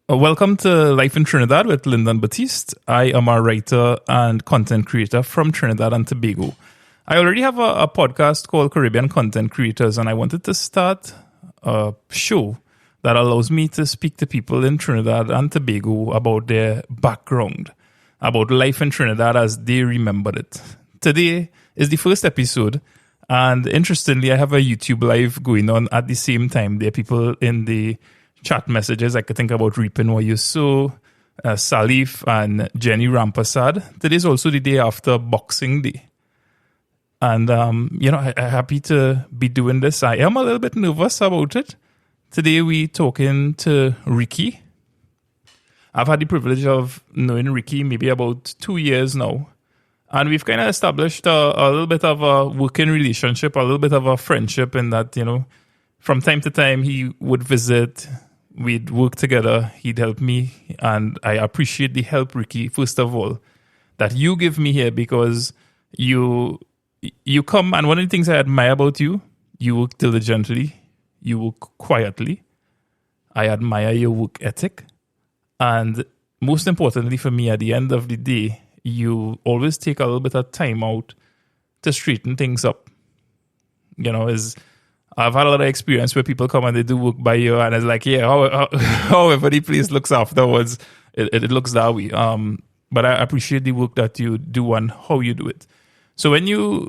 Welcome to Life in Trinidad with Lyndon Baptiste. I am a writer and content creator from Trinidad and Tobago. I already have a podcast called Caribbean Content Creators, and I wanted to start a show that allows me to speak to people in Trinidad and Tobago about their background, about life in Trinidad as they remembered it. Today is the first episode, and interestingly, I have a YouTube live going on at the same time. There are people in the chat messages. I could think about Reaping What You Sow, Salif and Jenny Rampasad. Today is also the day after Boxing Day. And, I'm happy to be doing this. I am a little bit nervous about it. Today we talking to Ricky. I've had the privilege of knowing Ricky maybe about 2 years now. And we've kind of established a little bit of a working relationship, a little bit of a friendship in that, from time to time he would visit. We'd work together. He'd help me. And I appreciate the help, Ricky, first of all, that you give me here because you come. And one of the things I admire about you, you work diligently. You work quietly. I admire your work ethic. And most importantly for me, at the end of the day, you always take a little bit of time out to straighten things up. I've had a lot of experience where people come and they do work by you, and it's like, however the place looks afterwards, it looks that way. But I appreciate the work that you do and how you do it. So when you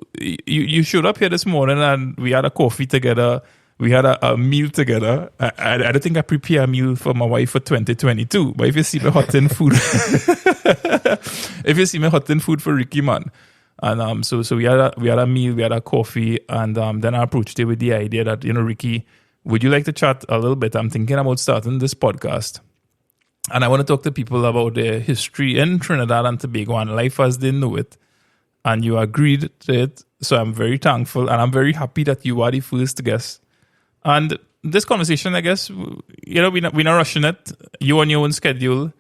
showed up here this morning and we had a coffee together, we had a meal together. I don't think I prepare a meal for my wife for 2022, but if you see me hot in food, for Ricky, man. And so we had a meal, we had a coffee, and then I approached it with the idea that, Ricky, would you like to chat a little bit? I'm thinking about starting this podcast. And I want to talk to people about their history in Trinidad and Tobago and life as they know it. And you agreed to it, so I'm very thankful, and I'm very happy that you are the first guest. And this conversation, I guess, we're not rushing it. You on your own schedule.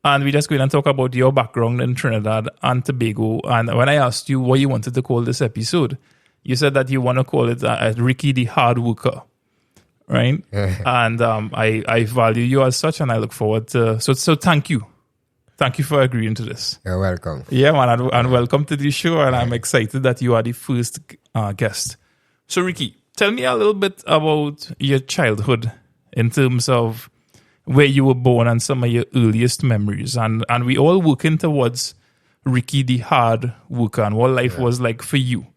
And we just going and talk about your background in Trinidad and Tobago. And when I asked you what you wanted to call this episode, you said that you want to call it Ricky the Hard Worker, right? And I value you as such, and I look forward to... So thank you. Thank you for agreeing to this. You're welcome. Yeah, man, and welcome to the show. And I'm excited that you are the first guest. So, Ricky, tell me a little bit about your childhood in terms of where you were born and some of your earliest memories. And we all working towards Ricky the Hard Worker and what life was like for you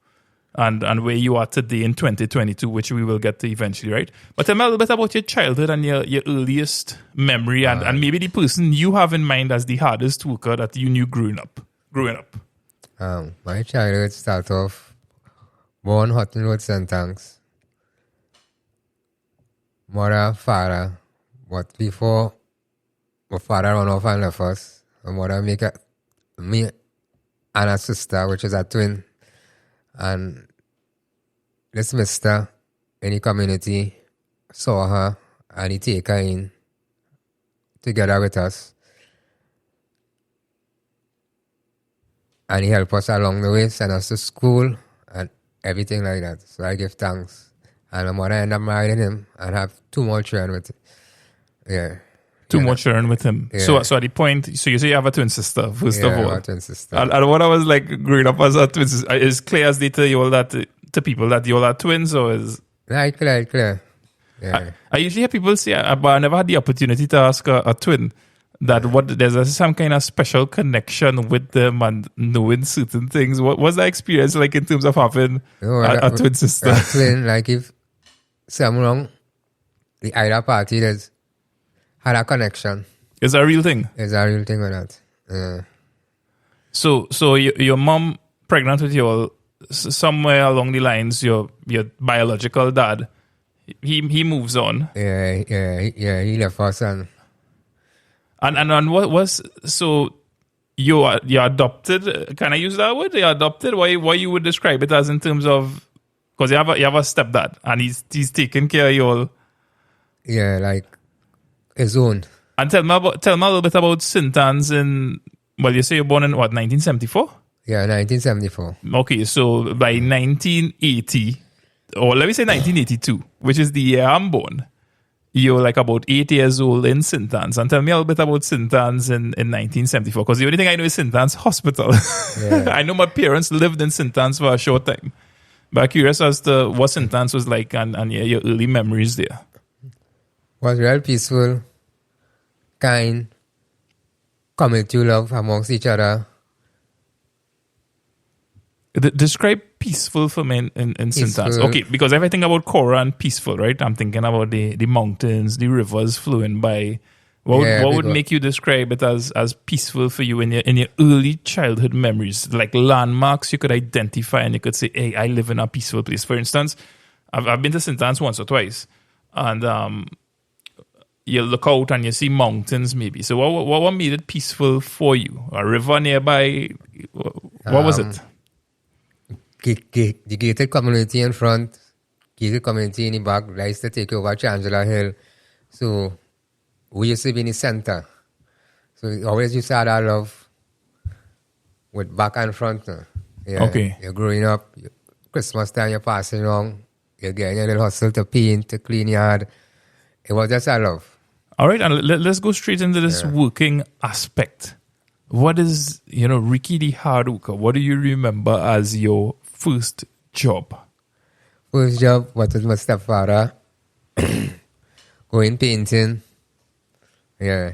and where you are today in 2022, which we will get to eventually, right? But tell me a little bit about your childhood and your earliest memory and maybe the person you have in mind as the hardest worker that you knew growing up. My childhood started off born Hutton Road, St. Tanks. Mother, father. But before my father ran off and left us, my mother make me and a sister, which is a twin. And this mister in the community saw her and he take her in together with us. And he helped us along the way, send us to school and everything like that. So I give thanks. And my mother ended up marrying him and have 2 more children with it. Yeah. Too much children with him. Yeah. So at the point, so you say you have a twin sister, first of all. A twin sister. And what I was like growing up as a twin sister, is clear as they tell you all that to people that you all are twins, or is... Right, clear. Yeah. I usually hear people say, but I never had the opportunity to ask a twin that there's some kind of special connection with them and knowing certain things. What was that experience like in terms of having a twin sister? A twin, like if something wrong, the either party has had a connection. It's a real thing. It's a real thing with that. Yeah. So your mom pregnant with you all, somewhere along the lines, your biological dad, he moves on. Yeah, he left us and what was, so you're adopted, can I use that word? You're adopted? Why you would describe it as in terms of, because you have a stepdad and he's taking care of you all. Yeah, like his own. And tell me a little bit about St. Anne's in, well, you say you're born in what, 1974? Yeah, 1974. Okay, so by 1980, or let me say 1982, which is the year I'm born, you're like about 8 years old in St. Anne's. And tell me a little bit about St. Anne's in 1974, because the only thing I know is St. Anne's Hospital. Yeah. I know my parents lived in St. Anne's for a short time. But I'm curious as to what St. Anne's was like and your early memories there. Was real peaceful, kind, community love amongst each other. Describe peaceful for me in St. Anne's. Okay, because if I think about Cora and peaceful, right, I'm thinking about the mountains, the rivers flowing by. What would make you describe it as peaceful for you in your early childhood memories? Like landmarks you could identify and you could say, hey, I live in a peaceful place. For instance, I've been to St. Anne's once or twice, and you look out and you see mountains maybe. So what made it peaceful for you? A river nearby? What was it? The gated community in front, gated community in the back. I used to take over Chancellor Hill. So we used to be in the center. So we always used to have that love with back and front. Yeah, okay. You're growing up, Christmas time you're passing along, you're getting a little hustle to paint, to clean yard. It was just a love. All right, and let's go straight into this working aspect. What is, Ricky the hard worker? What do you remember as your first job? First job was with my stepfather. Going painting. Yeah.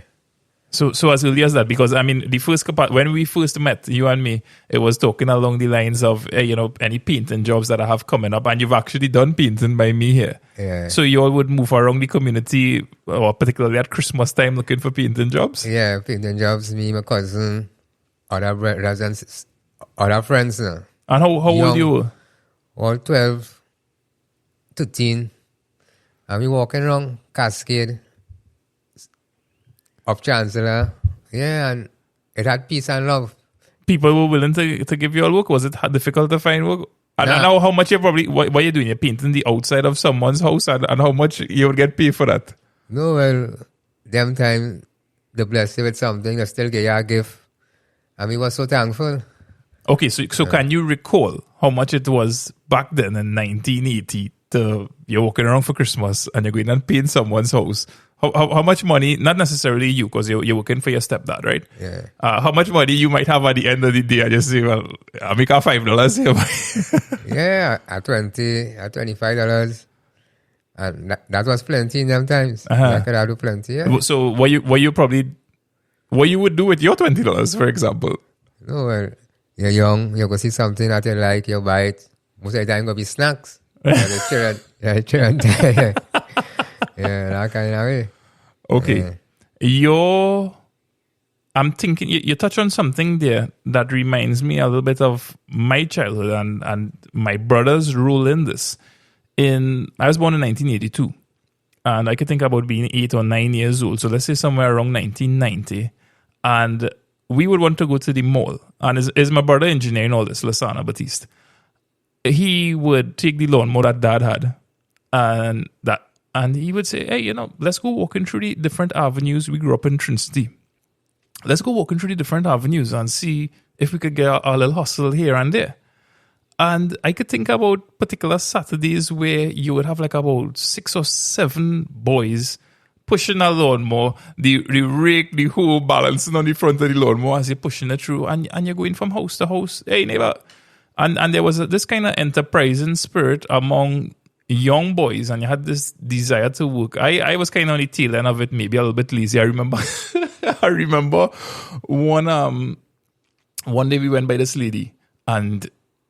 So as early as that, because I mean, the first when we first met, you and me, it was talking along the lines of any painting jobs that I have coming up, and you've actually done painting by me here. Yeah. So you all would move around the community, or particularly at Christmas time, looking for painting jobs. Yeah, painting jobs. Me, my cousin, other brothers, other friends. And how old you were? All 12, 13. And we walking around Cascade. Up Chancellor, yeah, and it had peace and love. People were willing to give you all work. Was it difficult to find work? And I know how much what you're doing. You're painting the outside of someone's house, and how much you would get paid for that. No, well, them time they bless you with something, they still get you a gift, and we were so thankful. Okay, so can you recall how much it was back then in 1980? You're walking around for Christmas and you're going and paint someone's house. How much money, not necessarily you, because you're working for your stepdad, right? Yeah. How much money you might have at the end of the day and just say, well, I'll make $5 here. Yeah, at $25. And that was plenty in them times. I could have do plenty, yeah. So what you would do with your $20, for example? No, well, you're young, you go see something that you like, you buy it. Most of the time, go be snacks. Yeah, that kind of way. Okay. I'm thinking, you touch on something there that reminds me a little bit of my childhood and my brother's role in this. I was born in 1982, and I could think about being 8 or 9 years old. So let's say somewhere around 1990. And we would want to go to the mall. And is my brother engineering all this, Baptiste? He would take the lawnmower that dad had, and he would say, hey, let's go walking through the different avenues. We grew up in Trinidad. Let's go walking through the different avenues and see if we could get a little hustle here and there. And I could think about particular Saturdays where you would have like about 6 or 7 boys pushing a lawnmower, the rake, the hoe balancing on the front of the lawnmower as you're pushing it through, and you're going from house to house. Hey, neighbor. And there was this kind of enterprising spirit among young boys, and you had this desire to work. I was kind of on the tail end of it, maybe a little bit lazy. I remember one day we went by this lady and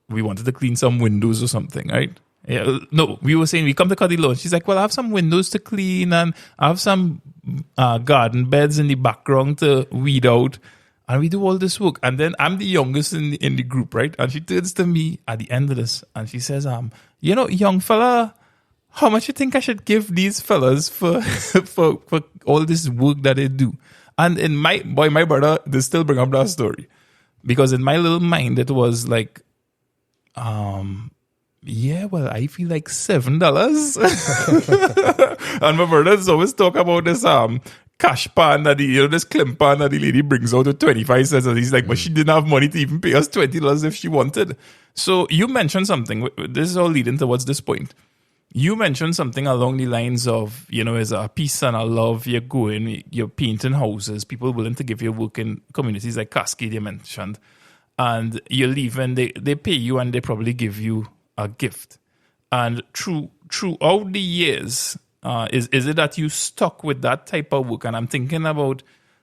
we wanted to clean some windows or something, right? Yeah, no, we were saying we come to cut the lawn. She's like, well, I have some windows to clean and I have some garden beds in the background to weed out. And we do all this work. And then I'm the youngest in the group, right? And she turns to me at the end of this and she says, young fella, how much you think I should give these fellas for for all this work that they do? And in my brother, they still bring up that story. Because in my little mind, it was like, yeah, well, I feel like $7. And my brothers always talk about this cash pan that this climp pan that the lady brings out with 25 cents. And he's like, but she didn't have money to even pay us $20 if she wanted. So you mentioned something. This is all leading towards this point. You mentioned something along the lines of, is a peace and a love, you're going, you're painting houses, people willing to give you work in communities like Cascade you mentioned, and you leave and they pay you and they probably give you a gift. And throughout the years, is it that you stuck with that type of work? And I'm thinking about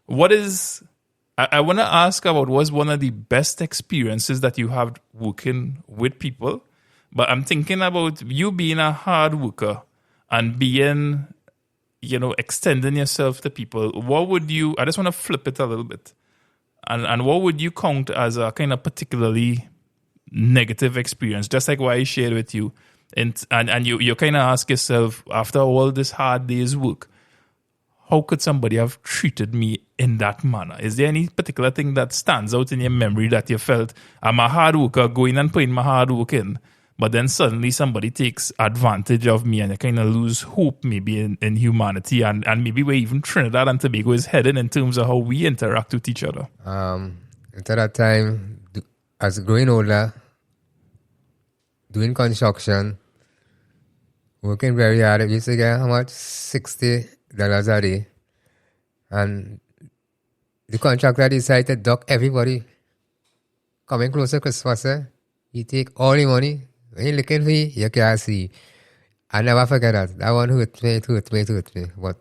I want to ask about what's one of the best experiences that you have working with people. But I'm thinking about you being a hard worker and being, extending yourself to people. What would you, I just want to flip it a little bit. And what would you count as a kind of particularly negative experience? Just like what I shared with you. And you kind of ask yourself, after all this hard day's work, how could somebody have treated me in that manner? Is there any particular thing that stands out in your memory that you felt, I'm a hard worker, going and putting my hard work in, but then suddenly somebody takes advantage of me and I kind of lose hope maybe in humanity and maybe where even Trinidad and Tobago is heading in terms of how we interact with each other? At that time, as growing older, doing construction, working very hard, I used to get how much? $60 a day. And the contractor decided to duck everybody. Coming close to Christmas, he take all the money. When you're looking for you can't see. I never forget that. That one hurt me. But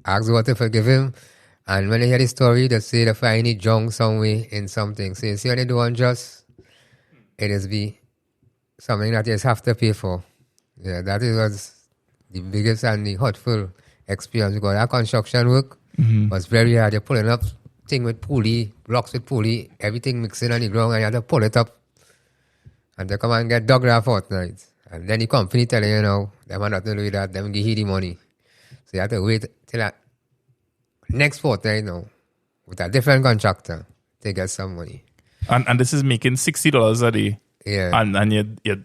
I asked God to forgive him. And when I hear the story, they say they find it junk somewhere in something. So you see when they do unjust, it is be something that you just have to pay for. Yeah, that was the biggest and the hurtful experience because that construction work was very hard. You're pulling up thing with pulley, blocks with pulley, everything mixing on the ground, and you have to pull it up. And they come and get dug that fortnight. And then the company tell you, them are not to do that, them give you the money. So you have to wait till that next fortnight with a different contractor to get some money. And this is making $60 a day. Yeah. And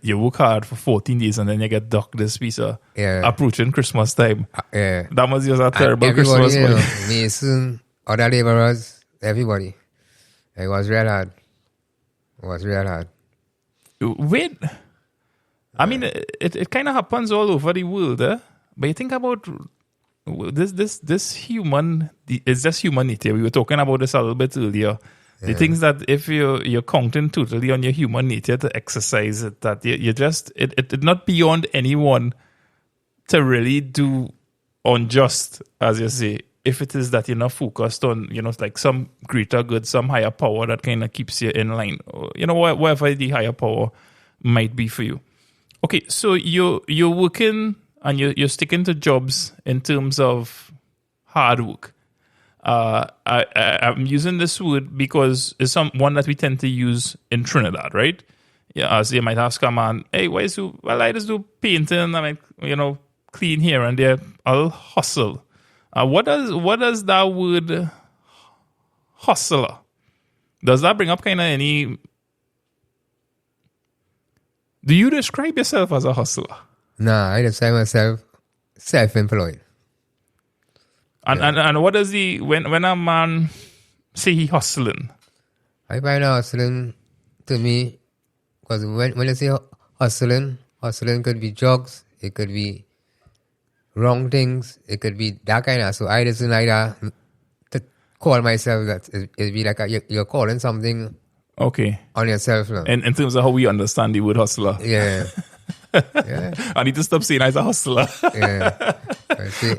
you work hard for 14 days and then you get ducked this piece of approaching Christmas time. Yeah. That was just a terrible Christmas. Mason, other laborers, everybody. It was real hard. Wait, I mean, it kind of happens all over the world, but you think about this human, it's just human nature. We were talking about this a little bit earlier. The things that if you're counting totally on your human nature to exercise it, that you just, it's not beyond anyone to really do unjust, as you say, if it is that you're not focused on, like some greater good, some higher power that kind of keeps you in line, or, whatever the higher power might be for you. Okay, so you're working and you're sticking to jobs in terms of hard work. I'm using this word because it's one that we tend to use in Trinidad, right? Yeah, as you might ask a man, hey, why is you? Well, I just do painting, I mean, clean here and there. I'll hustle. What does that word hustler? Does that bring up kind of any? Do you describe yourself as a hustler? Nah, I describe myself self-employed. And what does when a man say he hustling? I find hustling to me, because when you say hustling could be drugs, it could be wrong things, it could be that kind of. So I just like that to call myself that. It'd be like you're calling something on yourself. No? In terms of how we understand the word hustler. Yeah. Yeah. I need to stop saying I'm a hustler. Yeah.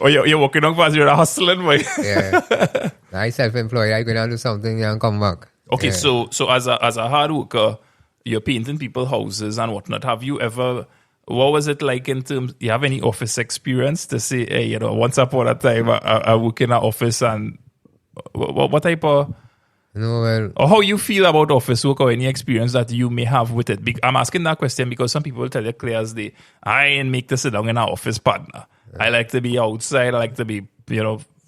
Or you're walking on fast, you're a hustling, boy. Yeah. I self-employed. I go down do something and come back. Okay, so as a hard worker, you're painting people's houses and whatnot. Have you ever? What was it like in terms? Do you have any office experience to say, hey, once upon a time I work in an office, and what type of? No, well, or how you feel about office work, or any experience that you may have with it? I'm asking that question because some people tell you clear as day, I ain't make to sit down in an office, partner. I like to be outside. I like to be,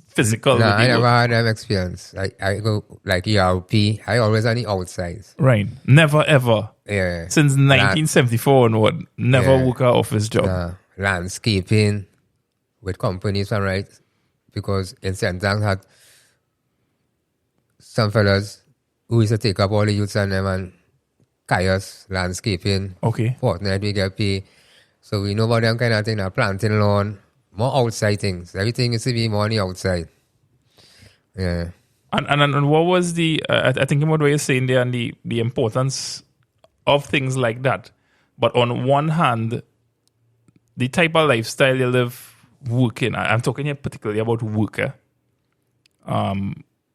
physical. No, I never had that experience. I go like ERP. I always on the outside. Right. Never ever. Yeah. Since 1974 onward, never work an office job. Landscaping with companies, all right? Because in St. Anne had some fellas who used to take up all the youths and them and kayaks, landscaping. Okay. Fortnight we get paid. So we know about them kind of thing, planting lawn, more outside things. Everything used to be more on the outside. Yeah. And what was I think about what you're saying there and the importance of things like that. But on one hand, the type of lifestyle you live working, I'm talking here particularly about work.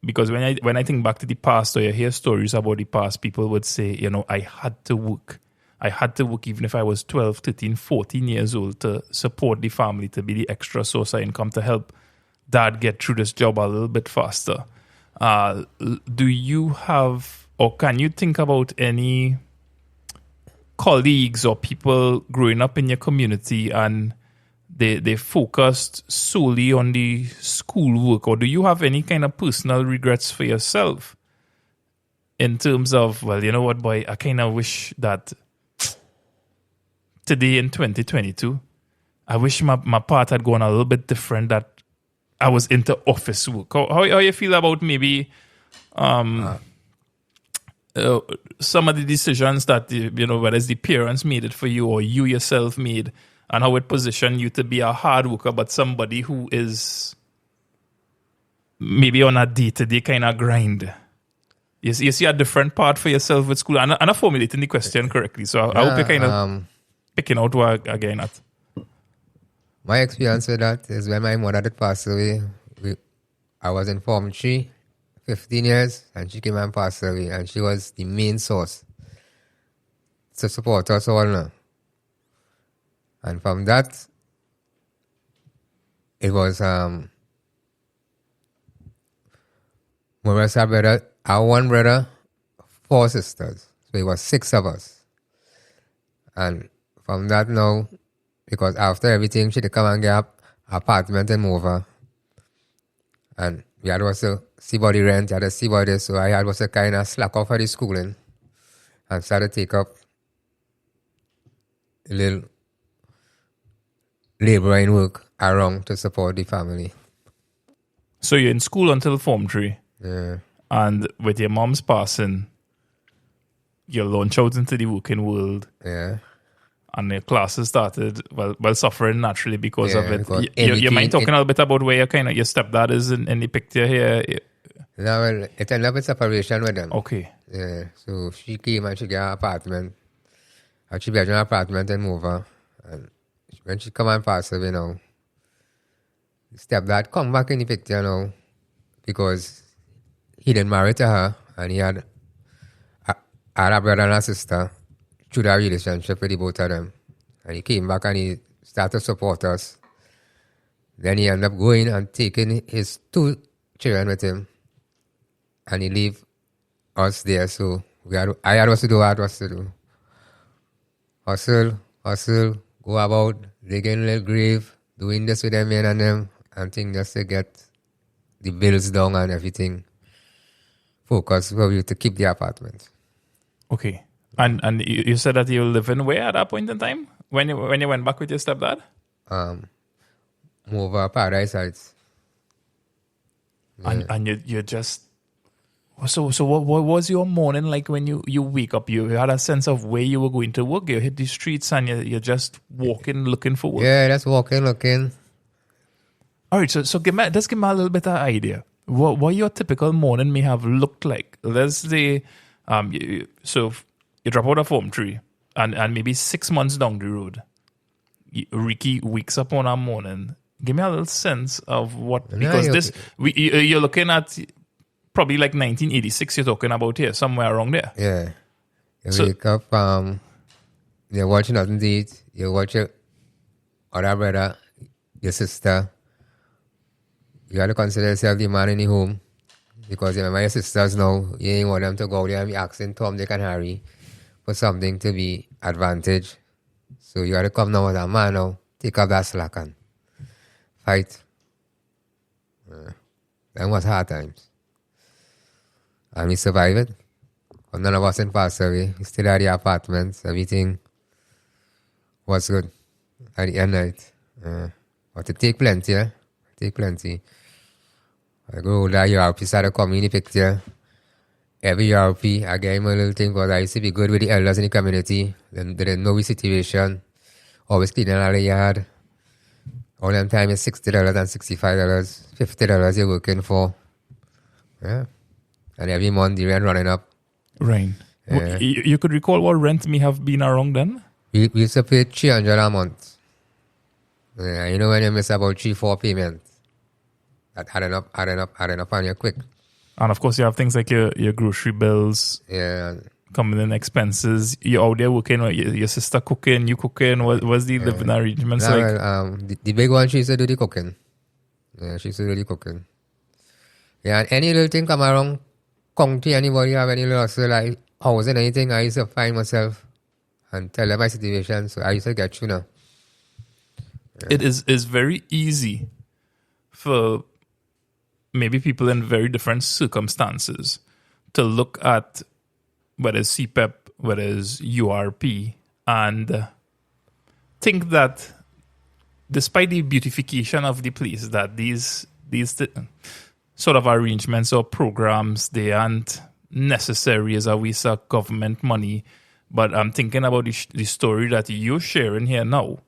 Because when I think back to the past or you hear stories about the past, people would say, I had to work. I had to work even if I was 12, 13, 14 years old to support the family, to be the extra source of income to help dad get through this job a little bit faster. Do you have, or can you think about any colleagues or people growing up in your community and they focused solely on the schoolwork, or do you have any kind of personal regrets for yourself in terms of, well, you know what, boy, I kind of wish that today in 2022, I wish my path had gone a little bit different, that I was into office work. How you feel about maybe some of the decisions that, whether it's the parents made it for you or you yourself made, and how it positioned you to be a hard worker, but somebody who is maybe on a day-to-day kind of grind? You see a different part for yourself with school? And I'm formulating the question correctly, so I hope you're kind of picking out what I'm getting at. My experience with that is when my mother did pass away, I was in Form 3, 15 years, and she came and passed away, and she was the main source to support us all now. And from that, it was Marissa's brother, our one brother, 4 sisters. So it was 6 of us. And from that now, because after everything, she had to come and get an apartment and move her. And we had also see about the rent, had to see about this. So I had also kind of slack off of the schooling and started to take up a little laboring work around to support the family. So you're in school until Form 3. Yeah. And with your mom's passing, you launch out into the working world. Yeah. And your classes started, well suffering naturally because of it. Because You mind talking a little bit about where your stepdad is in the picture here? No, well, it ended up with separation with them. Okay. Yeah. So she came and she got an apartment. And she built an apartment and moved her. And when she come and pass away now, stepdad come back in the picture now because he didn't marry to her and he had a brother and a sister through that relationship with the both of them. And he came back and he started to support us. Then he ended up going and taking his 2 children with him. And he leave us there. So I had to do what I was to do. Hustle, go about, digging a little grave, doing this with them men and them, and things just to get the bills down and everything. Focus for you to keep the apartment. Okay. And you said that you live in where at that point in time? When you went back with your stepdad? Move over Paradise Heights. Yeah. And you just... So what was your morning like when you wake up? You had a sense of where you were going to work? You hit the streets and you're just walking, looking for work? Yeah, just walking, looking. All right, so give me a little bit of idea. What your typical morning may have looked like. Let's say... So you drop out of Form 3 and maybe 6 months down the road, Ricky wakes up on a morning. Give me a little sense of what, because you're looking at probably like 1986 you're talking about here, somewhere around there. Yeah. You wake up, you're watching nothing to eat, you watch your other brother, your sister. You got to consider yourself the man in the home. Because you remember your sisters now, you ain't want them to go there and be asking Tom, Dick, and Harry for something to be advantage. So you got to come now as a man now, take up that slack and fight. That was hard times. And we survived it. But none of us didn't pass away. We still had the apartments, everything was good at the end of it. But it take plenty, yeah? Take plenty. I go older, URP started coming in the picture. Every URP, I gave him a little thing because I used to be good with the elders in the community. Then they didn't know the situation. always cleaning all the yard. All them time is $60 and $65, $50 you're working for. Yeah. And every month the rent running up. Right. Yeah. You could recall what rent may have been around then? We used to pay $300 a month. Yeah, you know when you miss about 3-4 payments, that adding up on you quick. And of course, you have things like your grocery bills, Yeah. coming in expenses. You're out there working, your sister cooking, you cooking. What's the living arrangements Nah, like? well, the big one, she used to do the cooking. Yeah, she used to do the cooking. Yeah, and any little thing come around, county, anybody have any little hustle, like housing, anything, I used to find myself and tell them my situation. So I used to get you now. It is very easy for maybe people in very different circumstances to look at whether it's CPEP, whether it's URP, and think that despite the beautification of the place, that these sort of arrangements or programs, they aren't necessary as a waste of government money. But I'm thinking about the story that you're sharing here now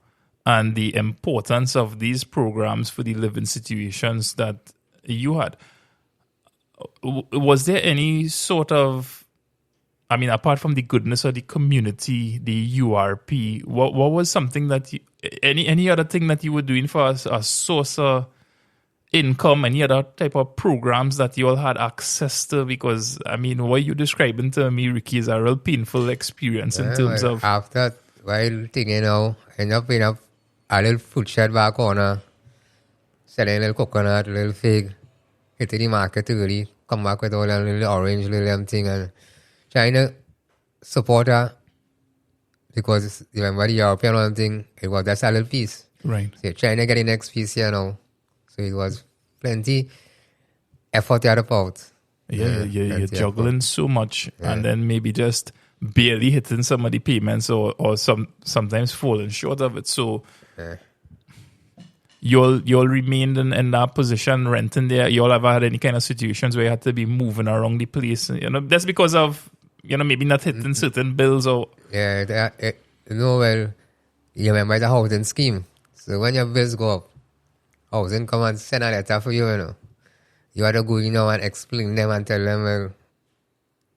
and the importance of these programs for the living situations that you had. Was there any sort of, I mean, apart from the goodness of the community, the URP, what was something that you, any other thing that you were doing for a source of income, any other type of programs that you all had access to? Because, I mean, what you're describing to me, Ricky, is a real painful experience in terms of... After, while thinking now, end up in a little food shed back corner, selling a little coconut, a little fig, hit the market early, come back with all that little orange, little thing, and trying to support her. Because remember the European one thing, it was just a little piece. Right. So trying to get the next piece here now. So it was plenty effort you had to put out. You're juggling so much, and then maybe just barely hitting some of the payments or sometimes falling short of it. So you'll remained in that position renting there. You all ever had any kind of situations where you had to be moving around the place? You know, that's because of, you know, maybe not hitting certain bills or... Yeah, well, you remember the housing scheme. So when your bills go up, housing come and send a letter for you, you know. You have to go, you know, and explain them and tell them, well,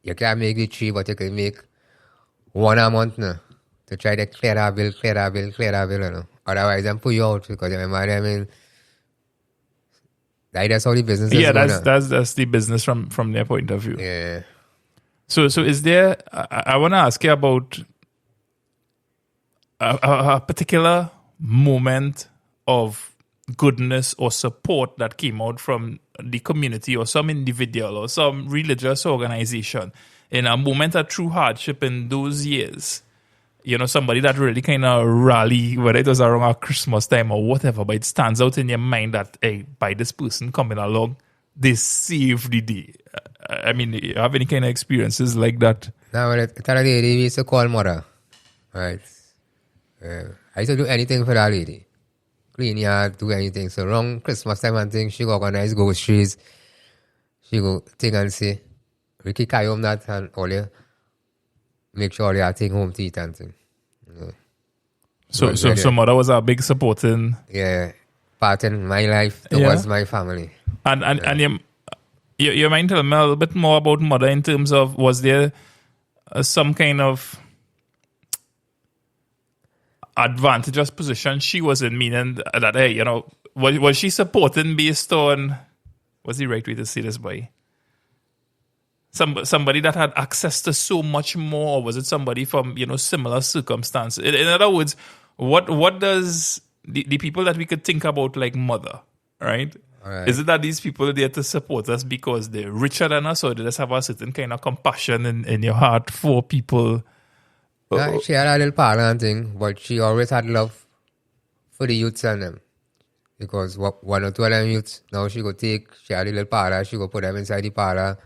you can't make the 3, but you can make 1 a month now to try to clear that bill, you know. Otherwise, them put you out because you remember, I mean, that's how the business is going. That's the business from their point of view. Yeah. So is there, I want to ask you about a particular moment of goodness or support that came out from the community or some individual or some religious organization in a moment of true hardship in those years. You know, somebody that really kind of rally, whether it was around Christmas time or whatever, but it stands out in your mind that, hey, by this person coming along, they saved the day. I mean, you have any kind of experiences like that? Now, it's a lady we used to call mother. Right. I used to do anything for that lady. Clean yard, do anything. So around Christmas time and things, she go organize groceries. She go think and say, Ricky, carry home that and all you. Make sure you take home to eat and thing. So mother was a big supporting... Yeah. Part in my life towards my family. And you mind telling me a little bit more about mother in terms of, was there some kind of advantageous position she was in, meaning that, hey, you know, was she supporting based on, what's the right way to say this, boy? Somebody that had access to so much more, or was it somebody from, you know, similar circumstances? In other words, what does the people that we could think about like mother, right? Right. Is it that these people are there to support us because they're richer than us, or they just have a certain kind of compassion in your heart for people? She had a little parlor thing, but she always had love for the youths and them. Because 1 or 2 of them youths, now she had a little parlor, she go put them inside the parlor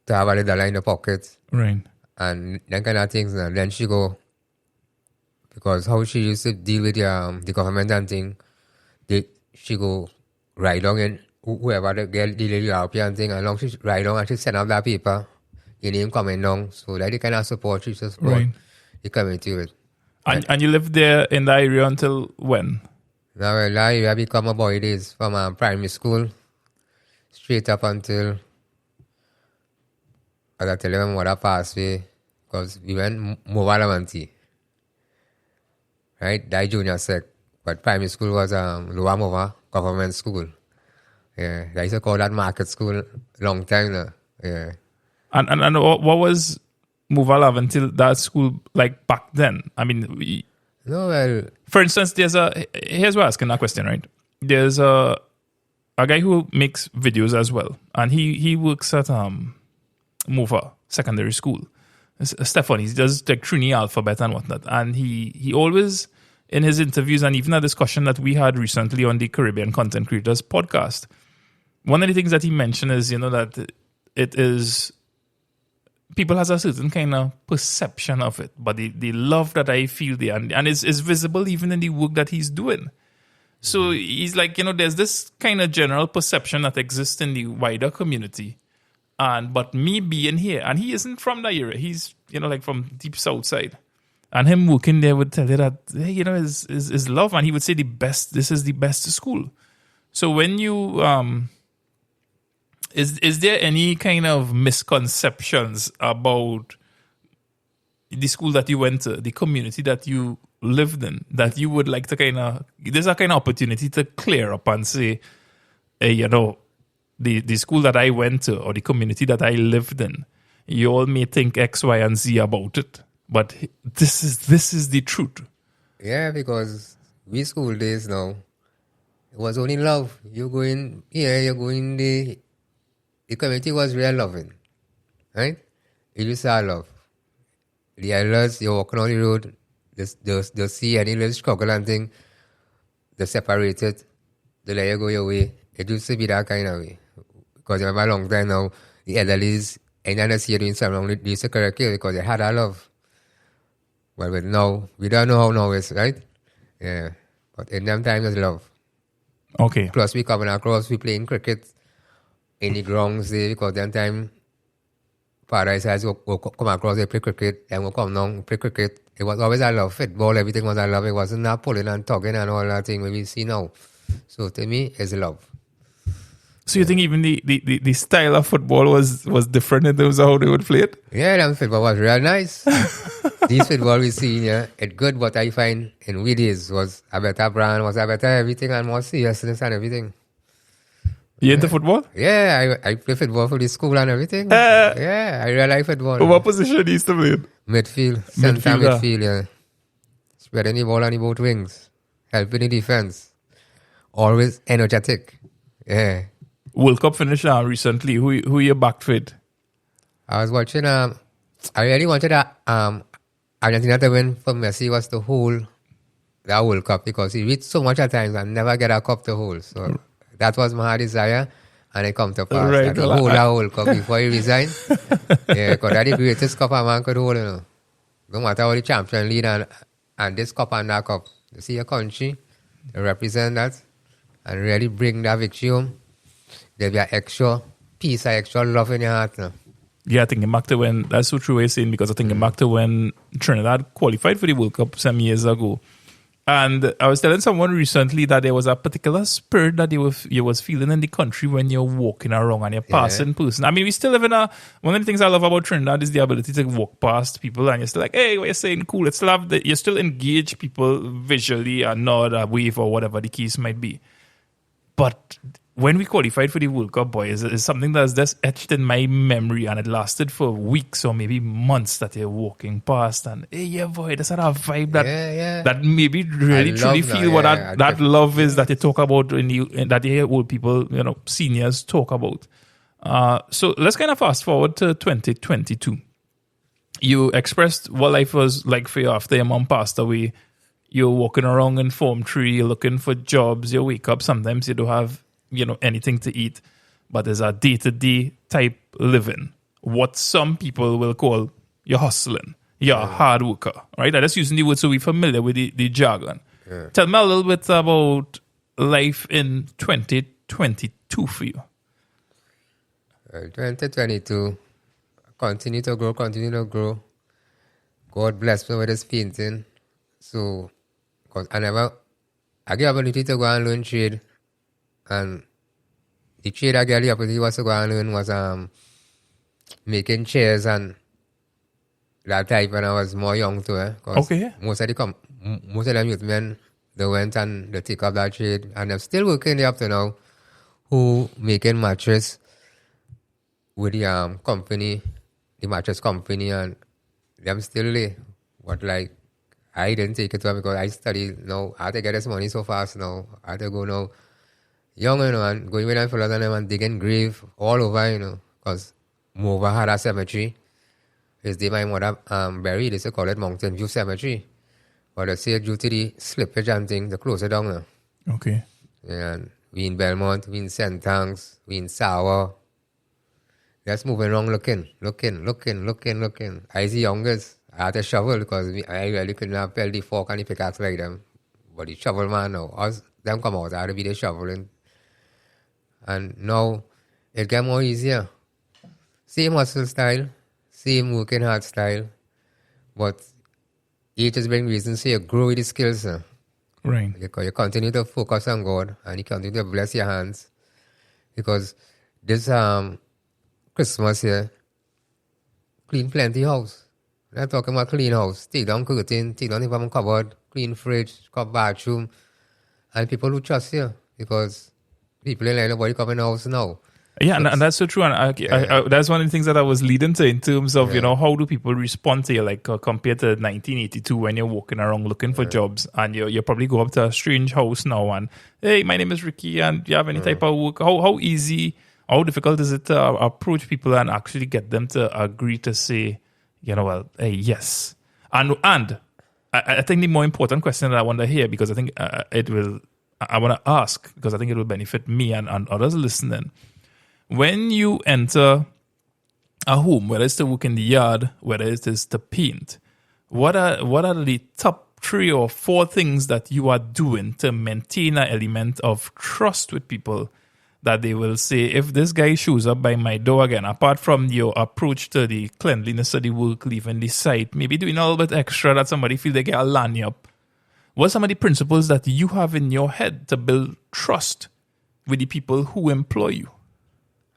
to have a little dollar in the pocket. Right. And that kind of things. And then she go, because how she used to deal with the government and thing, she go write down in whoever the girl the European thing, and long she write down and she send up that paper, your name coming down. So that the kind of support she support the community with. And you lived there in the area until when? Now, well, I become a boy days from primary school straight up until, as I tell you, my mother passed away because we went Mova Elementary, right? That junior sec. But primary school was Lower Mova Government School. Yeah, they used to call that market school long time now. Yeah. And what was Muvala until that school like back then? I mean, No, well, for instance, here's why I'm asking that question, right? There's a guy who makes videos as well, and he works at Mova Secondary School. Stefan, he does like Trini alphabet and whatnot, and he always in his interviews and even a discussion that we had recently on the Caribbean Content Creators podcast, one of the things that he mentioned is that it is people has a certain kind of perception of it, but the love that I feel there and is visible even in the work that he's doing. So he's like, there's this kind of general perception that exists in the wider community. But me being here, and he isn't from that area, he's, like from deep south side. And him working there would tell you that, hey, is love. And he would say this is the best school. So when you, is there any kind of misconceptions about the school that you went to, the community that you lived in, that you would like to there's a kind of opportunity to clear up and say, hey, the school that I went to or the community that I lived in, you all may think X, Y, and Z about it, but this is the truth. Yeah, because we school days now, it was only love. You go in here, you go in the community was real loving, right? You just saw love. The elders, you're walking on the road, they'll see any little struggle and thing, they separate it, they let you go your way. It used to be that kind of way. Because I remember a long time now, the elderlies, anytime they see you doing something wrong, they used to correct you because they had that love. But now, we don't know how now is, right? Yeah. But in them times, it's love. Okay. Plus, we coming across, we playing cricket in the grounds there because them time, Paradise has will come across, they play cricket, and we'll come down, play cricket. It was always I love football, everything was I love. It wasn't that pulling and tugging and all that thing we see now. So to me, it's love. So you think even the style of football was different in terms of how they would play it? Yeah, that football was real nice. This football we see, yeah, it's good, but I find in we days was a better brand, was a better everything and more seriousness and everything. You into football? Yeah, I play football for the school and everything. Yeah, I really like football. What position do you used to play in? Midfield. Center midfield, yeah. Spreading the ball on the both wings. Helping the defense. Always energetic. Yeah. World Cup finished recently. Who you backed with? I was watching, I really wanted Argentina to win for Messi was to hold that World Cup because he reached so much at times and never get a cup to hold. So that was my desire, and it come to pass. Right, that he hold that World Cup before he resigned. Yeah, because that's the greatest cup a man could hold, No matter how the champion lead and this cup and that cup. You see your country, you represent that, and really bring that victory home. There'll be an extra peace, an extra love in your heart. Yeah, thinking back to when, that's so true what you're saying, because I thinking back to when Trinidad qualified for the World Cup some years ago. And I was telling someone recently that there was a particular spirit that you was feeling in the country when you're walking around and you're passing person. I mean, we still live in one of the things I love about Trinidad is the ability to walk past people and you're still like, hey, what you're saying, cool. It's love that you still engage people visually and nod, a wave or whatever the case might be. But when we qualified for the World Cup, boy, is something that's just etched in my memory, and it lasted for weeks or maybe months that you're walking past, and hey, yeah, boy, that's a vibe that maybe really truly feel what that love is that they talk about that you hear old people, seniors talk about. So let's kind of fast forward to 2022. You expressed what life was like for you after your mom passed away. You're walking around in Form 3, you're looking for jobs, you wake up, sometimes you don't have anything to eat, but there's a day-to-day type living. What some people will call you're hustling. You're a hard worker, right? I'm just using the word so we're familiar with the jargon. Yeah. Tell me a little bit about life in 2022 for you. 2022, continue to grow. God bless me with this painting. So, because I get opportunity to go and learn trade. And the trade I get the opportunity was to go and learn was making chairs and that type when I was more young too. Because most of them youth men, they went and they take up that trade. And they're still working there up to now, who making mattress with the company, the mattress company, and them still there. But like, I didn't take it to because I studied now. I have to get this money so fast now. I have to go now young, and going with them for them and digging grave all over, because Mova had a cemetery. It's the my mother buried. They used to call it Mountain View Cemetery. But they say due to the slippage and things, they close it down now. Okay. And we in Belmont, we in St. Tanks, we in Sour. Just moving around looking. I see youngest. I had to shovel because I really couldn't have pelt the fork and the pickaxe like them. But the shovel man now, us them come out, I had to be the shoveling. And now it get more easier. Same hustle style, same working hard style, but each is bring reasons so you grow with the skills. Right. Because you continue to focus on God and you continue to bless your hands. Because this Christmas here, clean plenty house. I'm not talking about clean house. Take down curtain, take down the cupboard, clean fridge, cup bathroom. And people who trust you because people ain't like nobody come in the house now. Yeah, and that's so true. And I, that's one of the things that I was leading to in terms of, how do people respond to you, like compared to 1982 when you're walking around looking for jobs and you probably go up to a strange house now and, hey, my name is Ricky and do you have any type of work? How easy, how difficult is it to approach people and actually get them to agree to say, well, hey, yes. And I think the more important question that I want to hear, because I think I want to ask, because I think it will benefit me and others listening. When you enter a home, whether it's to work in the yard, whether it is to paint, what are the top 3 or 4 things that you are doing to maintain an element of trust with people that they will say, if this guy shows up by my door again, apart from your approach to the cleanliness of the work, leaving the site, maybe doing a little bit extra that somebody feel they get a line up. What are some of the principles that you have in your head to build trust with the people who employ you?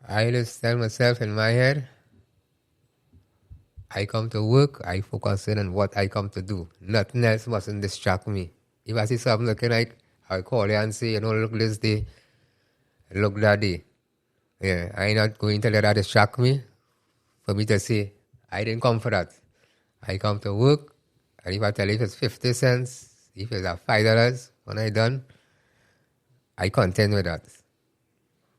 I just tell myself in my head, I come to work, I focus in on what I come to do. Nothing else mustn't distract me. If I see something looking like, I'll call you and say, look this day, look that day. Yeah, I'm not going to let that distract me for me to say, I didn't come for that. I come to work, and if I tell you if it's 50 cents, if it's $5 when I done, I content with that.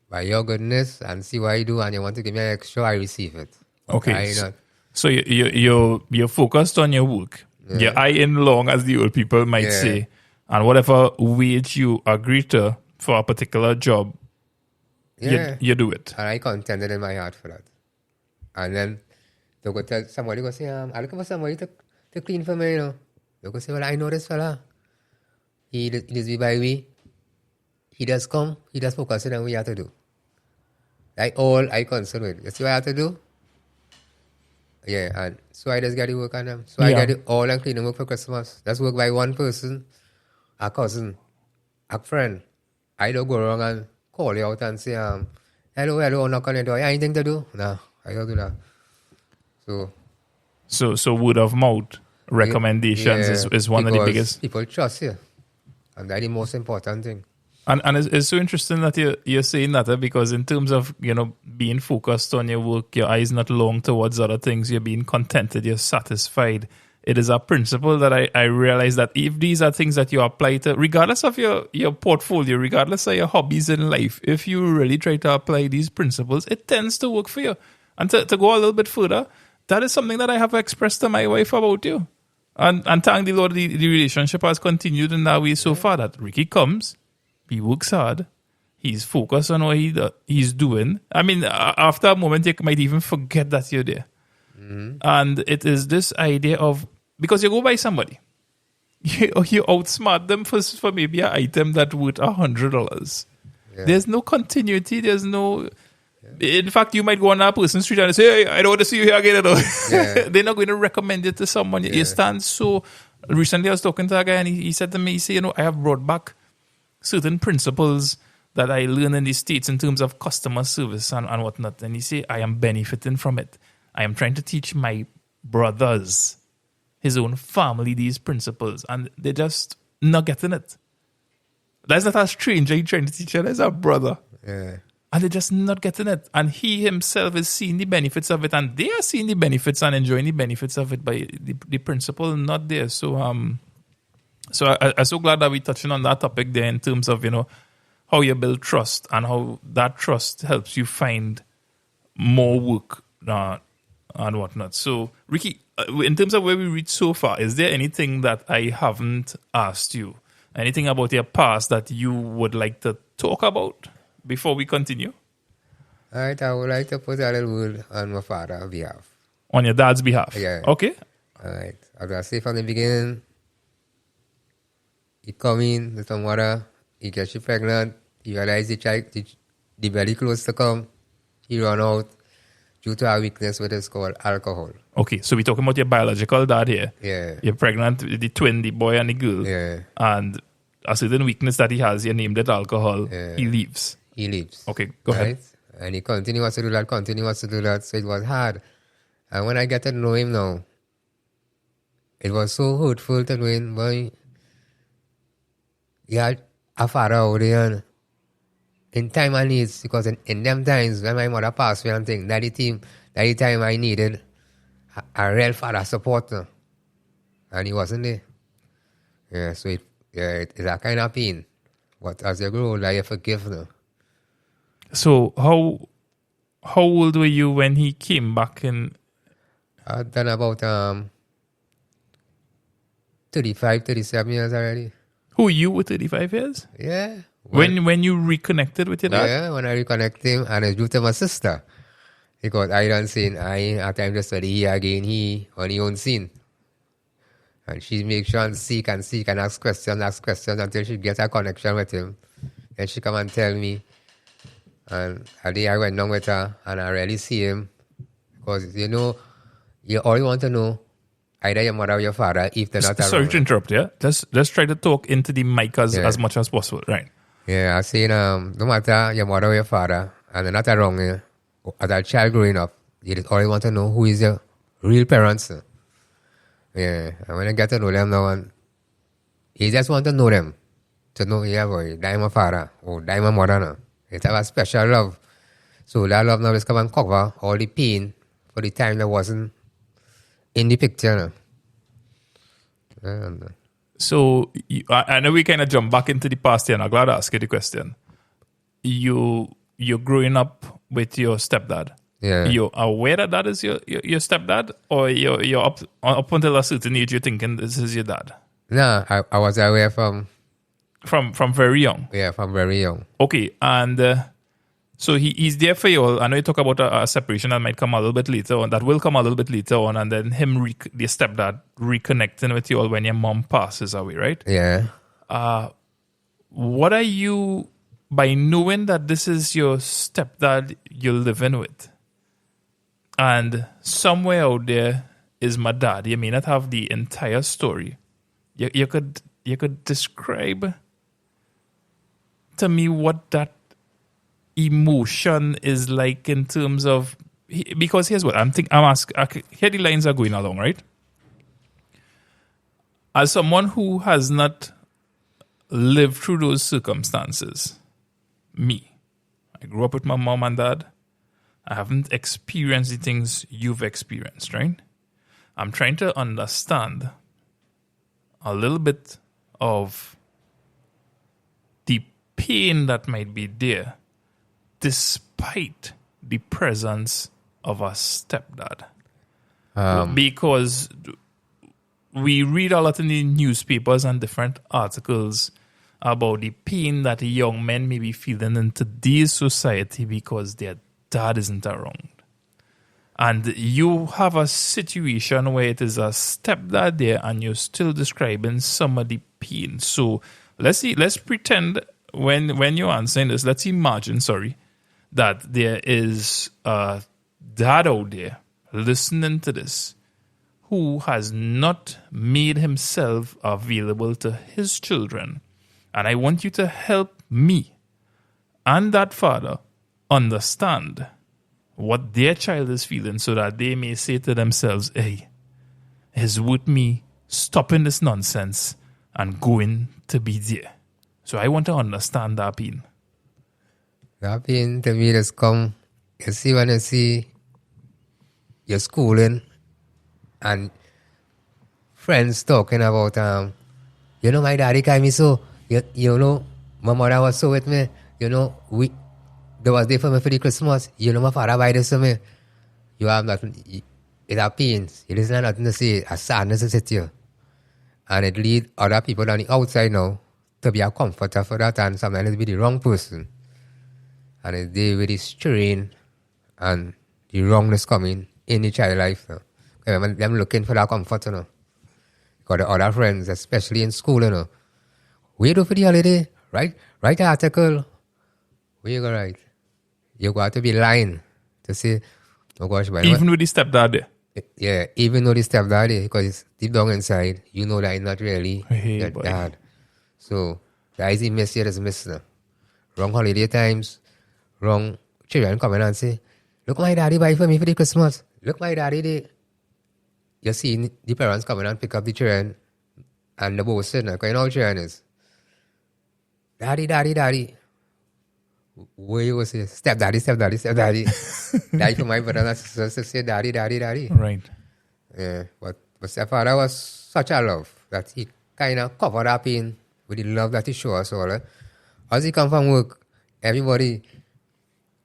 By your goodness, and see what I do, and you want to give me an extra, I receive it. Okay. So you're focused on your work. Yeah. You're eyeing long, as the old people might say, and whatever wage you agree to for a particular job, you do it. And I contented in my heart for that. And then they go tell somebody, go say, I'm looking for somebody to clean for me, They go say, well, I know this fella. He does be by me. He does come. He does focus on what we have to do. Like all I concern with. You see what I have to do? Yeah, and so I just get the work on them. So I get it all and cleaning work for Christmas. That's work by one person, a cousin, a friend. I don't go around and call you out and say, hello, knock on the door. Anything to do? No, I don't do that. So word of mouth recommendations is one of the biggest. People trust you. And that's the most important thing. And it's so interesting that you're saying that, because in terms of, being focused on your work, your eyes not long towards other things, you're being contented, you're satisfied. It is a principle that I realize that if these are things that you apply to, regardless of your portfolio, regardless of your hobbies in life, if you really try to apply these principles, it tends to work for you. And to go a little bit further, that is something that I have expressed to my wife about you. And thank the Lord, the relationship has continued in that way so far, that Ricky comes, he works hard, he's focused on what he's doing. I mean, after a moment, you might even forget that you're there. Mm-hmm. And it is this idea of, because you go by somebody, you outsmart them for maybe an item that worth $100. Yeah. There's no continuity, there's no... In fact, you might go on that person's street and say, hey, I don't want to see you here again. Yeah. They're not going to recommend it to someone. You stand so Recently, I was talking to a guy and he said to me, he said, I have brought back certain principles that I learned in the States in terms of customer service and whatnot. And he said, I am benefiting from it. I am trying to teach my brothers, his own family, these principles. And they're just not getting it. That's not a stranger you're trying to teach you. That's a brother. Yeah. And they're just not getting it. And he himself is seeing the benefits of it. And they are seeing the benefits and enjoying the benefits of it. But the principle not there. So I'm so glad that we're touching on that topic there in terms of, how you build trust and how that trust helps you find more work and whatnot. So, Ricky, in terms of where we reached so far, is there anything that I haven't asked you? Anything about your past that you would like to talk about before we continue? All right, I would like to put a little word on my father's behalf. On your dad's behalf? Yeah. Okay. All right. As I say from the beginning, he come in with some mother, he gets you pregnant, he realized the belly close to come, he run out due to a weakness what is called alcohol. Okay, so we're talking about your biological dad here. Yeah. You're pregnant with the twin, the boy and the girl. Yeah. And a certain weakness that he has, you named it alcohol, Yeah. he leaves. He leaves. Okay, go ahead. And he continues to do that, so it was hard. And when I get to know him now, it was so hurtful to know him, boy. He had a father out there in time and needs, because in them times when my mother passed away and things, that the time I needed a real father support, and he wasn't there. Yeah, so it's a kind of pain. But as you grow older, you forgive now. So how old were you when he came back in? I've done about 35, 37 years already. Who, you were 35 years? Yeah. When you reconnected with your dad? Yeah, when I reconnect him, and it's due to my sister. Because I done seen, I at time to study here again, he on his own scene. And she makes sure and seek and ask questions until she gets a connection with him. Then she come and tell me. And a day I went down with her and I really see him. Because, you always want to know either your mother or your father if they're not around. Sorry to interrupt, yeah? Let's try to talk into the mic as much as possible, right? Yeah, I say, no matter your mother or your father, and they're not around you, as a child growing up, you just always want to know who is your real parents. Yeah, and when I get to know them now, and you just want to know them. To know, yeah, boy, that's my father, or that's my mother now. It's have a special love. So that love now is come and cover all the pain for the time that wasn't in the picture. And, so I know we kind of jump back into the past here, and I'm glad to ask you the question. You're growing up with your stepdad. Yeah. You're aware that is your stepdad, or you're up until a certain age you're thinking this is your dad? No, I was aware from very young. Yeah, from very young. Okay, and so he's there for you all. I know you talk about a separation that might come a little bit later on. That will come a little bit later on, and then him, the stepdad, reconnecting with you all when your mom passes away, right? Yeah. What are you, by knowing that this is your stepdad you're living with, and somewhere out there is my dad, you may not have the entire story. You could describe to me what that emotion is like in terms of, because here's what I'm asking. Here the lines are going along, right? As someone who has not lived through those circumstances, I grew up with my mom and dad. I haven't experienced the things you've experienced, right? I'm trying to understand a little bit of the pain that might be there despite the presence of a stepdad. Because we read a lot in the newspapers and different articles about the pain that young men may be feeling in today's society because their dad isn't around. And you have a situation where it is a stepdad there and you're still describing some of the pain. So let's pretend when you're answering this, let's imagine, that there is a dad out there listening to this who has not made himself available to his children. And I want you to help me and that father understand what their child is feeling so that they may say to themselves, hey, it's worth me stopping this nonsense and going to be there. So I want to understand that pain. That pain to me just come, you see when you see your schooling and friends talking about, my daddy carried me so, my mother was so with me, there was day for me for the Christmas, my father buy this for me. You have nothing, it have pains, it isn't nothing to say, a sadness to sit here. And it lead other people on the outside now to be a comforter for that, and sometimes it be the wrong person. And it's there with the strain and the wrongness coming in the child life now. Them looking for that comfort, Because the other friends, especially in school, what you do for the holiday? Write an article. Where you go write? You got to be lying to say, oh gosh, even with the stepdad. Yeah, even though the stepdad, because it's deep down inside, you know that it's not really your dad. So, the easy miss here is miss now. Wrong holiday times, wrong children coming and say, look, my daddy buy for me for the Christmas. Look, my daddy, you see the parents coming and pick up the children and the boss sitting there, because you know how children is. Daddy. Where you will say, stepdaddy. Daddy for my brother and sister say, daddy. Right. Yeah, but stepfather was such a love that he kind of covered up pain with the love that he showed us all. As he come from work, everybody,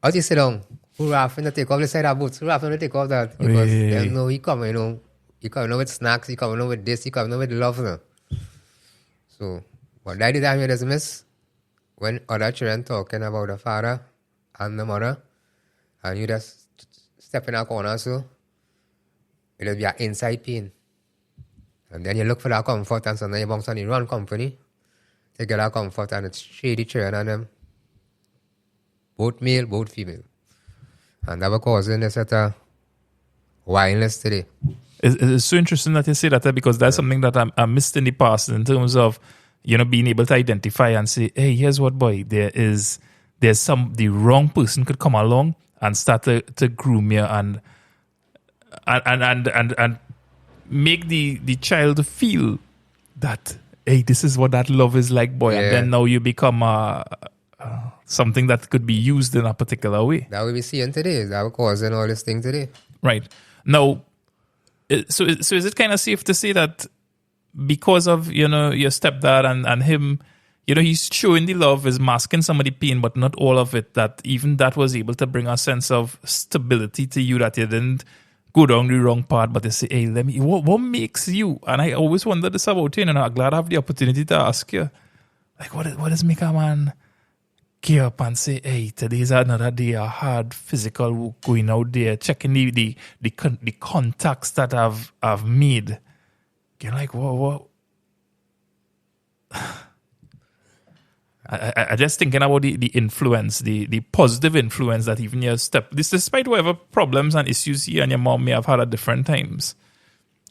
as he sit down, who laughing to take off the side of boots, who laughing to take off that, because they know he coming, he coming with snacks, he coming with this, he coming with love. So, but daddy time you just miss when other children talking about the father and the mother, and you just step in a corner, so it'll be an inside pain. And then you look for that comfort, and so then you bounce on the wrong company to get that comfort, and it's shady children and them, both male, both female. And that was causing this sort of wildness today. It's so interesting that you say that, because that's something that I missed in the past in terms of, being able to identify and say, hey, here's what, boy, there's the wrong person could come along and start to groom you and make the child feel that, hey, this is what that love is like, boy. Yeah. And then now you become something that could be used in a particular way. That we be seeing today. That will causing all this thing today. Right. Now, so is it kind of safe to say that because of, your stepdad and him, he's showing the love, is masking some of the pain, but not all of it, that even that was able to bring a sense of stability to you, that you didn't go down the wrong path, but they say, hey, what makes you? And I always wonder this about you, and I'm glad I have the opportunity to ask you, like, what does make a man gear up and say, hey, today's another day, a hard physical work, going out there, checking the contacts that I've made. You're like, whoa. I just thinking about the influence, the positive influence that even your this despite whatever problems and issues you and your mom may have had at different times.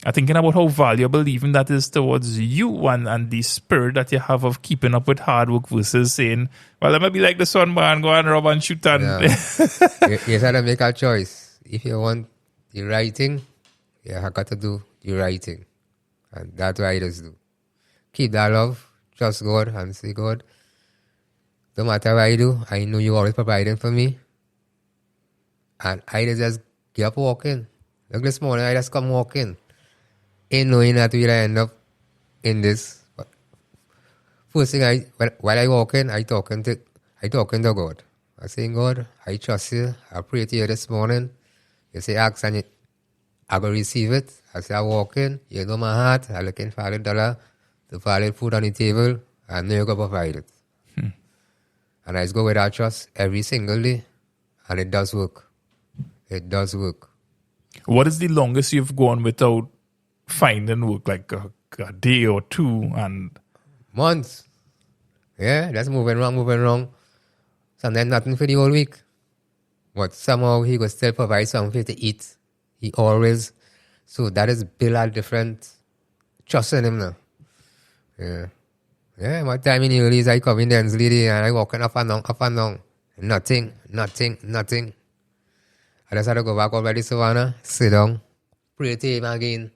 I'm thinking about how valuable even that is towards you and the spirit that you have of keeping up with hard work versus saying, well, let me be like the son man, go and rob and shoot and... Yeah. You have to make a choice. If you want the right thing, you have got to do the right thing. And that's what I just do. Keep that love, trust God, and say, God, no matter what I do, I know you're always providing for me. And I just get up walking. Like this morning, I just come walking. Ain't knowing that we'll end up in this. But first thing, while I walking, I talking to God. I say, God, I trust you. I pray to you this morning. You say, ask and I will receive it. I say, I walk in, you know my heart, I looking for $1 to find food on the table, and know you're going to provide it. And I just go with that trust every single day, and it does work. It does work. What is the longest you've gone without finding work, like a day or two? And months. Yeah, that's moving wrong. Sometimes nothing for the whole week. But somehow he will still provide something to eat. He always So that is build a different trust in him now. Yeah. Yeah, my time in the early I come in the ends lady and I walking up and down. Nothing. I just had to go back over the savannah, sit down, pray to him again.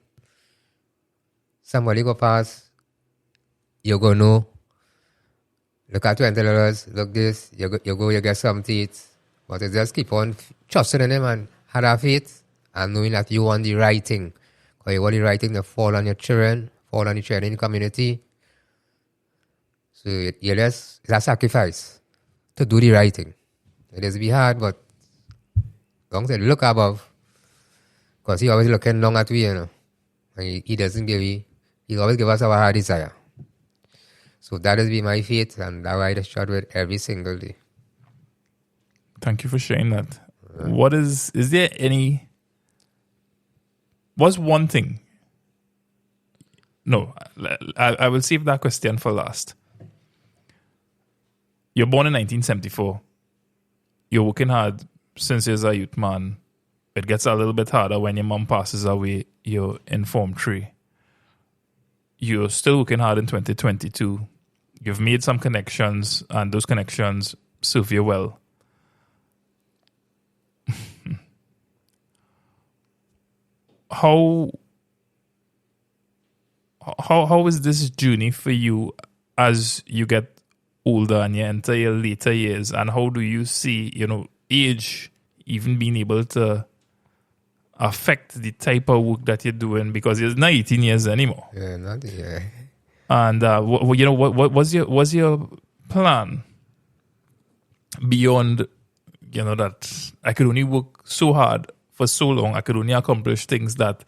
Somebody go past, you go know. Look at $20, look this, you get some teeth. But you just keep on trusting in him and have that faith and knowing that you want the right thing. Because you want the right thing to fall on your children, fall on the children in the community. So it's a sacrifice to do the right thing. It is be hard, but don't say look above. Because he always looking long at we, you know. And he doesn't give you, he always give us our heart desire. So that has been my faith, and that I just shot with every single day. Thank you for sharing that. Is there any, what's one thing? No, I will save that question for last. You're born in 1974. You're working hard since you're a youth man. It gets a little bit harder when your mom passes away. You're in Form 3. You're still working hard in 2022. You've made some connections, and those connections serve you well. How is this journey for you as you get older and you enter your later years, and how do you see, age even being able to affect the type of work that you're doing, because you're not 18 years anymore? Yeah, not yeah. And what was your plan beyond that I could only work so hard for so long, I could only accomplish things that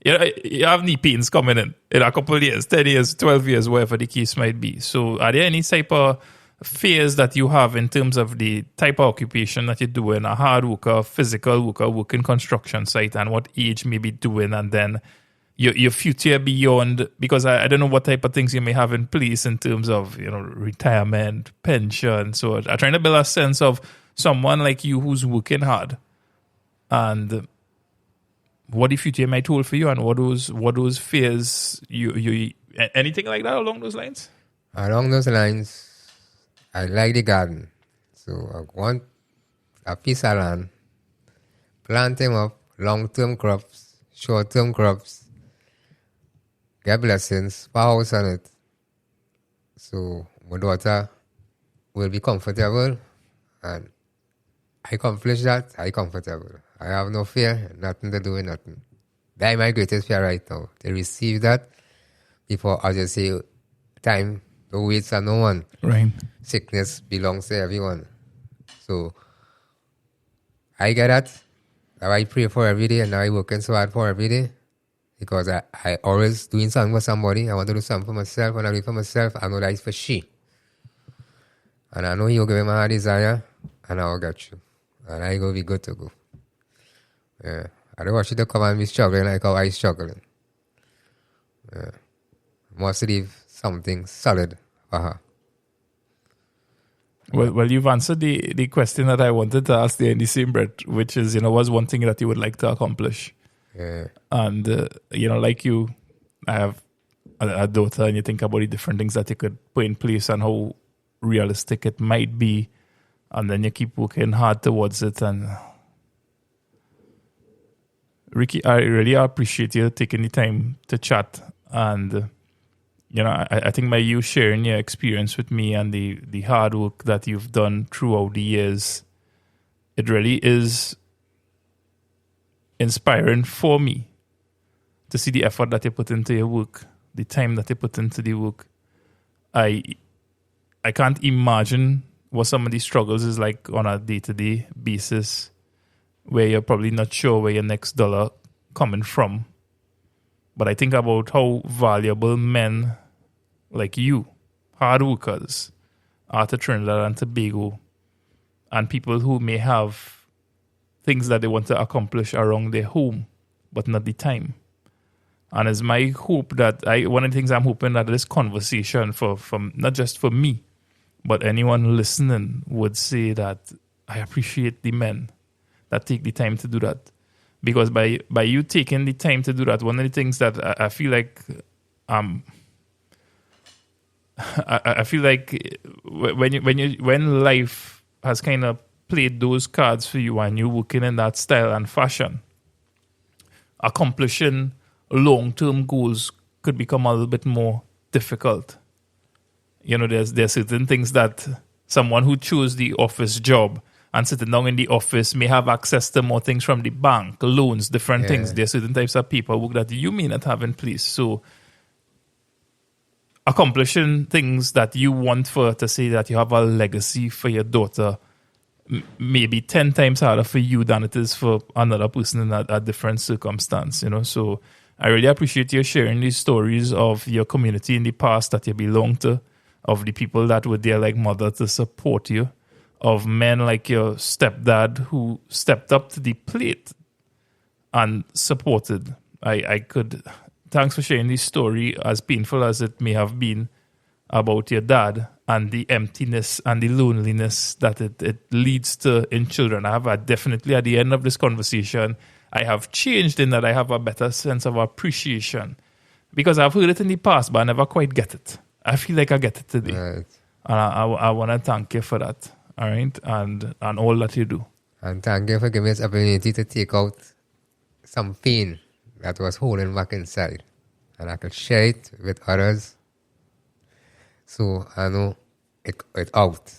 you have knee pains coming in a couple of years, 10 years, 12 years, whatever the case might be. So are there any type of fears that you have in terms of the type of occupation that you're doing, a hard worker, physical worker, working construction site, and what age may be doing, and then your future beyond? Because I don't know what type of things you may have in place in terms of retirement, pension. So I'm trying to build a sense of someone like you who's working hard, and what the future might hold for you, and what those fears you anything like that along those lines? Along those lines, I like the garden. So I want a piece of land, plant them up, long-term crops, short-term crops, get blessings, put a house on it. So my daughter will be comfortable, and I accomplish that, I comfortable. I have no fear, nothing to do with nothing. That's my greatest fear right now, to receive that before, as you say, time, the waits on no one. Right. Sickness belongs to everyone. So I get that. I pray for every day, and I working so hard for every day, because I always doing something for somebody. I want to do something for myself. When I do it for myself, I know that it's for she. And I know he will give me my desire, and I will get you. And I will be good to go. Yeah. I don't want you to come and be struggling like how I struggling. Yeah. Must leave something solid for her. Well, you've answered the question that I wanted to ask there in the same breath, which is, what's one thing that you would like to accomplish? Yeah. And, like you, I have a daughter, and you think about the different things that you could put in place and how realistic it might be. And then you keep working hard towards it. And Ricky, I really appreciate you taking the time to chat. And, I think by you sharing your experience with me and the hard work that you've done throughout the years, it really is inspiring for me to see the effort that you put into your work, the time that you put into the work. I can't imagine what some of these struggles is like on a day-to-day basis, where you're probably not sure where your next dollar coming from. But I think about how valuable men like you, hard workers, are to Trinidad and Tobago, and people who may have things that they want to accomplish around their home, but not the time. And it's my hope that one of the things I'm hoping that this conversation from not just for me, but anyone listening would say that I appreciate the men that take the time to do that. Because by you taking the time to do that, one of the things that I feel like I feel like when life has kind of played those cards for you and you're working in that style and fashion, accomplishing long-term goals could become a little bit more difficult. You know, there's certain things that someone who chose the office job and sitting down in the office may have access to more things from the bank, loans, different things. There are certain types of paperwork that you may not have in place. So accomplishing things that you want for to say that you have a legacy for your daughter may be 10 times harder for you than it is for another person in a different circumstance, you know. So I really appreciate you sharing these stories of your community in the past that you belong to, of the people that were there like mother to support you, of men like your stepdad who stepped up to the plate and supported. Thanks for sharing this story, as painful as it may have been, about your dad and the emptiness and the loneliness that it leads to in children. Definitely at the end of this conversation, I have changed in that I have a better sense of appreciation, because I've heard it in the past, but I never quite get it. I feel like I get it today. Right. And I want to thank you for that, all right, and all that you do. And thank you for giving me this opportunity to take out some pain that was holding back inside. And I could share it with others. So I know it out.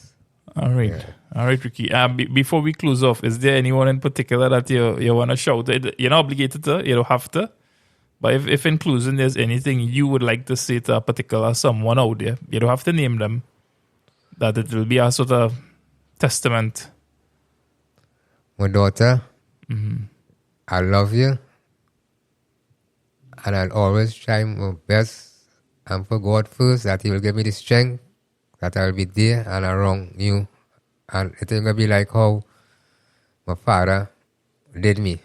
All right. Yeah. All right, Ricky. Before we close off, is there anyone in particular that you want to shout? You're not obligated to, you don't have to. But if in closing there's anything you would like to say to a particular someone out there, you don't have to name them, that it will be a sort of testament. My daughter, I love you. And I'll always try my best, and for God first, that He will give me the strength, that I'll be there and around you. And it ain't going to be like how my father did me.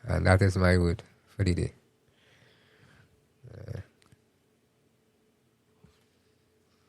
And that is my word for the day.